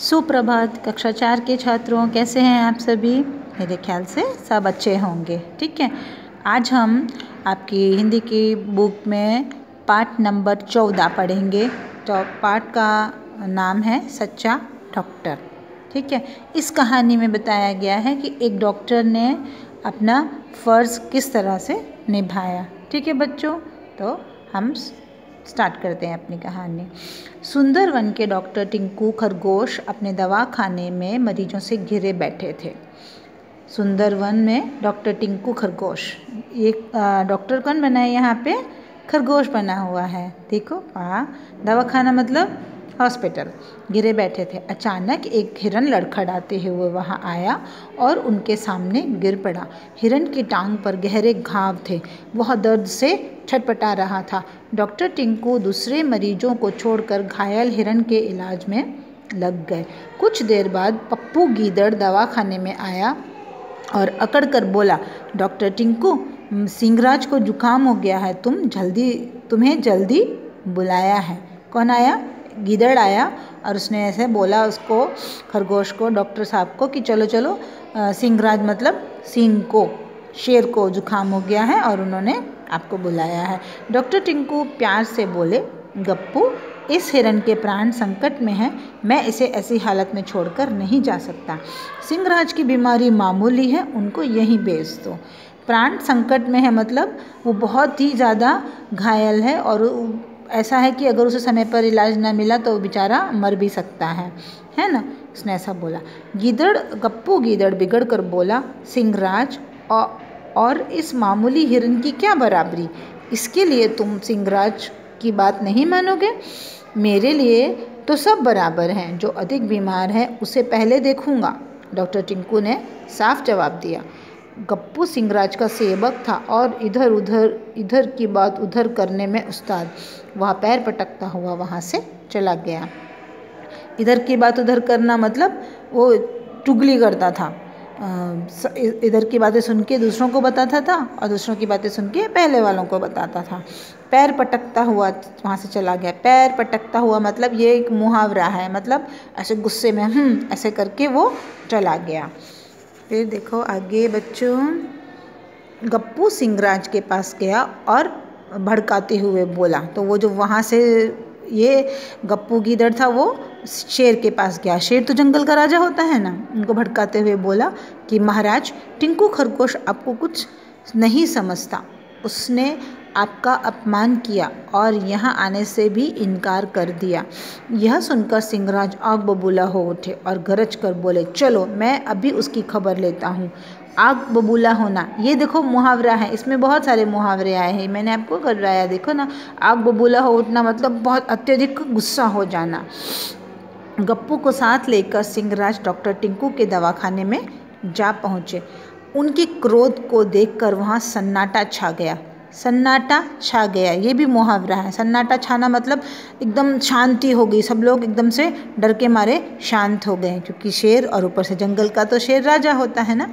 सुप्रभात कक्षा 4 के छात्रों, कैसे हैं आप सभी। मेरे ख्याल से सब अच्छे होंगे। ठीक है, आज हम आपकी हिंदी की बुक में पाठ नंबर 14 पढ़ेंगे। तो पाठ का नाम है सच्चा डॉक्टर। ठीक है, इस कहानी में बताया गया है कि एक डॉक्टर ने अपना फ़र्ज़ किस तरह से निभाया। ठीक है बच्चों, तो हम स्टार्ट करते हैं अपनी कहानी। सुंदरवन के डॉक्टर टिंकू खरगोश अपने दवाखाने में मरीजों से घिरे बैठे थे। सुंदरवन में डॉक्टर टिंकू खरगोश, एक डॉक्टर कौन बना है यहाँ पे? खरगोश बना हुआ है। देखो दवाखाना मतलब हॉस्पिटल। घिरे बैठे थे। अचानक एक हिरन लड़खड़ाते हुए वहाँ आया और उनके सामने गिर पड़ा। हिरन की टांग पर गहरे घाव थे। वह दर्द से छटपटा रहा था। डॉक्टर टिंकू दूसरे मरीजों को छोड़कर घायल हिरन के इलाज में लग गए। कुछ देर बाद पप्पू गीदड़ दवाखाने में आया और अकड़ कर बोला, डॉक्टर टिंकू, सिंहराज को जुकाम हो गया है, तुम्हें जल्दी बुलाया है। कौन आया? गीदड़ आया और उसने ऐसे बोला उसको, खरगोश को, डॉक्टर साहब को, कि चलो चलो सिंहराज मतलब सिंह को, शेर को जुकाम हो गया है और उन्होंने आपको बुलाया है। डॉक्टर टिंकू प्यार से बोले, गप्पू, इस हिरन के प्राण संकट में हैं, मैं इसे ऐसी हालत में छोड़कर नहीं जा सकता। सिंहराज की बीमारी मामूली है, उनको यहीं भेज दो। प्राण संकट में है मतलब वो बहुत ही ज़्यादा घायल है और ऐसा है कि अगर उसे समय पर इलाज ना मिला तो बेचारा मर भी सकता है ना। उसने ऐसा बोला। गप्पू गीदड़ बिगड़ कर बोला, सिंहराज और इस मामूली हिरन की क्या बराबरी? इसके लिए तुम सिंहराज की बात नहीं मानोगे? मेरे लिए तो सब बराबर हैं। जो अधिक बीमार है उसे पहले देखूंगा। डॉक्टर टिंकू ने साफ जवाब दिया। गप्पू सिंहराज का सेवक था और इधर की बात उधर करने में उस्ताद। वह पैर पटकता हुआ वहाँ से चला गया। इधर की बात उधर करना मतलब वो चुगली करता था। इधर की बातें सुन के दूसरों को बताता था और दूसरों की बातें सुन के पहले वालों को बताता था। पैर पटकता हुआ वहाँ से चला गया। पैर पटकता हुआ मतलब ये एक मुहावरा है, मतलब ऐसे गुस्से में ऐसे करके वो चला गया। फिर देखो आगे बच्चों, गप्पू सिंहराज के पास गया और भड़काते हुए बोला। तो वो जो वहाँ से ये गप्पू गीदड़ था वो शेर के पास गया। शेर तो जंगल का राजा होता है ना। उनको भड़काते हुए बोला कि महाराज, टिंकू खरगोश आपको कुछ नहीं समझता। उसने आपका अपमान किया और यहाँ आने से भी इनकार कर दिया। यह सुनकर सिंहराज आग बबूला हो उठे और गरज कर बोले, चलो मैं अभी उसकी खबर लेता हूँ। आग बबूला होना, ये देखो मुहावरा है, इसमें बहुत सारे मुहावरे आए हैं, मैंने आपको कराया। देखो ना, आग बबूला हो उठना मतलब बहुत अत्यधिक गुस्सा हो जाना। गप्पू को साथ लेकर सिंहराज डॉक्टर टिंकू के दवाखाने में जा पहुँचे। उनके क्रोध को देखकर वहाँ सन्नाटा छा गया। सन्नाटा छा गया, ये भी मुहावरा है। सन्नाटा छाना मतलब एकदम शांति हो गई, सब लोग एकदम से डर के मारे शांत हो गए, क्योंकि शेर और ऊपर से जंगल का तो शेर राजा होता है ना।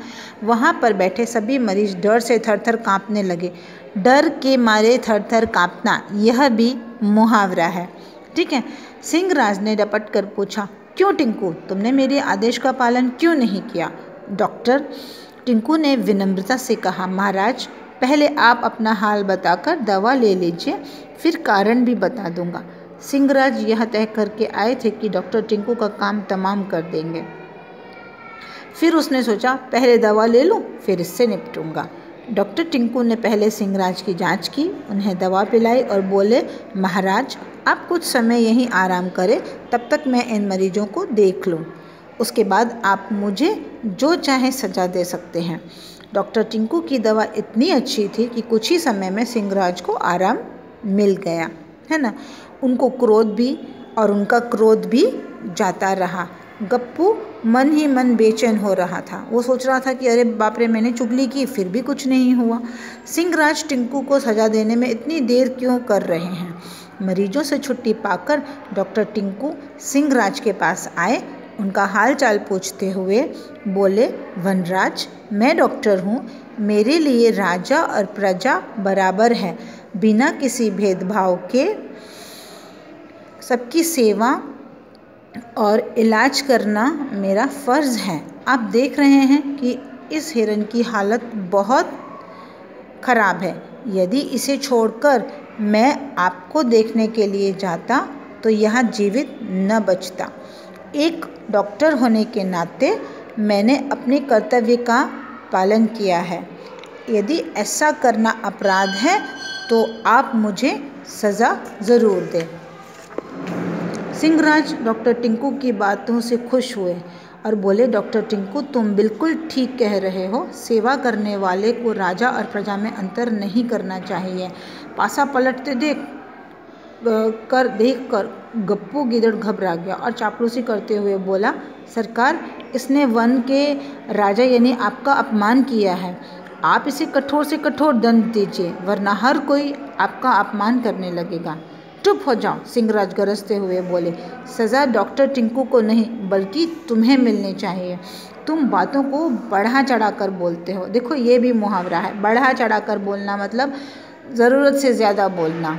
वहाँ पर बैठे सभी मरीज डर से थर थर काँपने लगे। डर के मारे थर थर काँपना, यह भी मुहावरा है। ठीक है। सिंहराज ने रपट कर पूछा, क्यों टिंकू, तुमने मेरे आदेश का पालन क्यों नहीं किया? डॉक्टर टिंकू ने विनम्रता से कहा, महाराज, पहले आप अपना हाल बताकर दवा ले लीजिए, फिर कारण भी बता दूंगा। सिंहराज यह तय करके आए थे कि डॉक्टर टिंकू का काम तमाम कर देंगे। फिर उसने सोचा, पहले दवा ले लूं, फिर इससे निपटूंगा। डॉक्टर टिंकू ने पहले सिंहराज की जांच की, उन्हें दवा पिलाई और बोले, महाराज, आप कुछ समय यहीं आराम करें, तब तक मैं इन मरीजों को देख लूँ। उसके बाद आप मुझे जो चाहे सजा दे सकते हैं। डॉक्टर टिंकू की दवा इतनी अच्छी थी कि कुछ ही समय में सिंहराज को आराम मिल गया, है ना। उनका क्रोध भी जाता रहा। गप्पू मन ही मन बेचैन हो रहा था। वो सोच रहा था कि अरे बाप रे, मैंने चुगली की, फिर भी कुछ नहीं हुआ। सिंहराज टिंकू को सजा देने में इतनी देर क्यों कर रहे हैं? मरीजों से छुट्टी पाकर डॉक्टर टिंकू सिंहराज के पास आए। उनका हाल चाल पूछते हुए बोले, वनराज, मैं डॉक्टर हूँ, मेरे लिए राजा और प्रजा बराबर है। बिना किसी भेदभाव के सबकी सेवा और इलाज करना मेरा फ़र्ज़ है। आप देख रहे हैं कि इस हिरन की हालत बहुत ख़राब है। यदि इसे छोड़कर मैं आपको देखने के लिए जाता तो यह जीवित न बचता। एक डॉक्टर होने के नाते मैंने अपने कर्तव्य का पालन किया है। यदि ऐसा करना अपराध है तो आप मुझे सज़ा ज़रूर दें। सिंहराज डॉक्टर टिंकू की बातों से खुश हुए और बोले, डॉक्टर टिंकू तुम बिल्कुल ठीक कह रहे हो। सेवा करने वाले को राजा और प्रजा में अंतर नहीं करना चाहिए। पासा पलटते देख कर गप्पू गिदड़ घबरा गया और चापलूसी करते हुए बोला, सरकार इसने वन के राजा यानी आपका अपमान किया है। आप इसे कठोर से कठोर दंड दीजिए वरना हर कोई आपका अपमान करने लगेगा। चुप हो जाओ, सिंहराज गरजते हुए बोले, सज़ा डॉक्टर टिंकू को नहीं बल्कि तुम्हें मिलनी चाहिए। तुम बातों को बढ़ा चढ़ा कर बोलते हो। देखो ये भी मुहावरा है, बढ़ा चढ़ा कर बोलना मतलब ज़रूरत से ज़्यादा बोलना।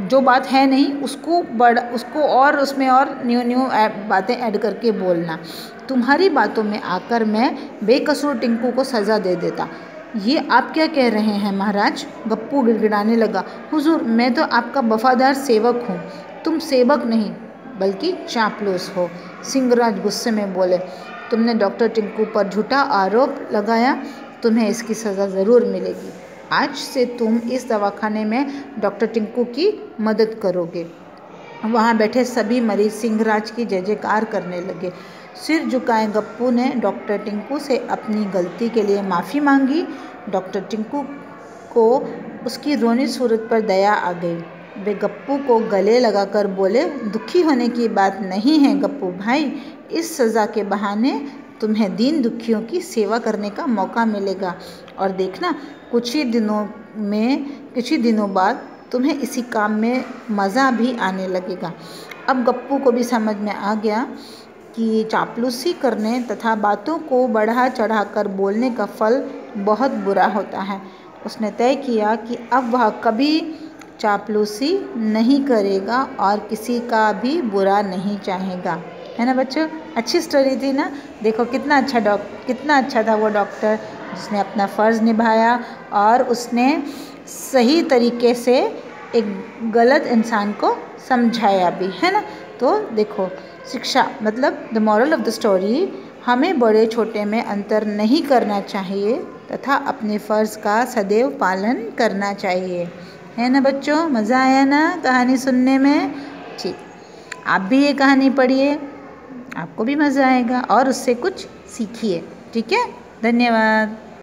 जो बात है नहीं उसको और उसमें और न्यू बातें ऐड करके बोलना। तुम्हारी बातों में आकर मैं बेकसूर टिंकू को सज़ा दे देता। ये आप क्या कह रहे हैं महाराज? गप्पू गिड़गिड़ाने लगा। हुजूर मैं तो आपका वफादार सेवक हूँ। तुम सेवक नहीं बल्कि चापलूस हो। सिंहराज गुस्से में बोले, तुमने डॉक्टर टिंकू पर झूठा आरोप लगाया, तुम्हें इसकी सज़ा ज़रूर मिलेगी। आज से तुम इस दवाखाने में डॉक्टर टिंकू की मदद करोगे। वहाँ बैठे सभी मरीज सिंहराज की जय जयकार करने लगे। सिर झुकाए गप्पू ने डॉक्टर टिंकू से अपनी गलती के लिए माफ़ी मांगी। डॉक्टर टिंकू को उसकी रोनी सूरत पर दया आ गई। वे गप्पू को गले लगाकर बोले, दुखी होने की बात नहीं है गप्पू भाई। इस सज़ा के बहाने तुम्हें दीन दुखियों की सेवा करने का मौका मिलेगा और देखना कुछ ही दिनों बाद तुम्हें इसी काम में मज़ा भी आने लगेगा। अब गप्पू को भी समझ में आ गया कि चापलूसी करने तथा बातों को बढ़ा चढ़ाकर बोलने का फल बहुत बुरा होता है। उसने तय किया कि अब वह कभी चापलूसी नहीं करेगा और किसी का भी बुरा नहीं चाहेगा। है ना बच्चों? अच्छी स्टोरी थी ना? देखो कितना अच्छा था वो डॉक्टर जिसने अपना फ़र्ज़ निभाया और उसने सही तरीके से एक गलत इंसान को समझाया भी, है ना? तो देखो शिक्षा मतलब the moral of the story, हमें बड़े छोटे में अंतर नहीं करना चाहिए तथा अपने फ़र्ज़ का सदैव पालन करना चाहिए। है ना बच्चों? मज़ा आया ना कहानी सुनने में? ठीक, आप भी ये कहानी पढ़िए, आपको भी मज़ा आएगा और उससे कुछ सीखिए। ठीक है, धन्यवाद।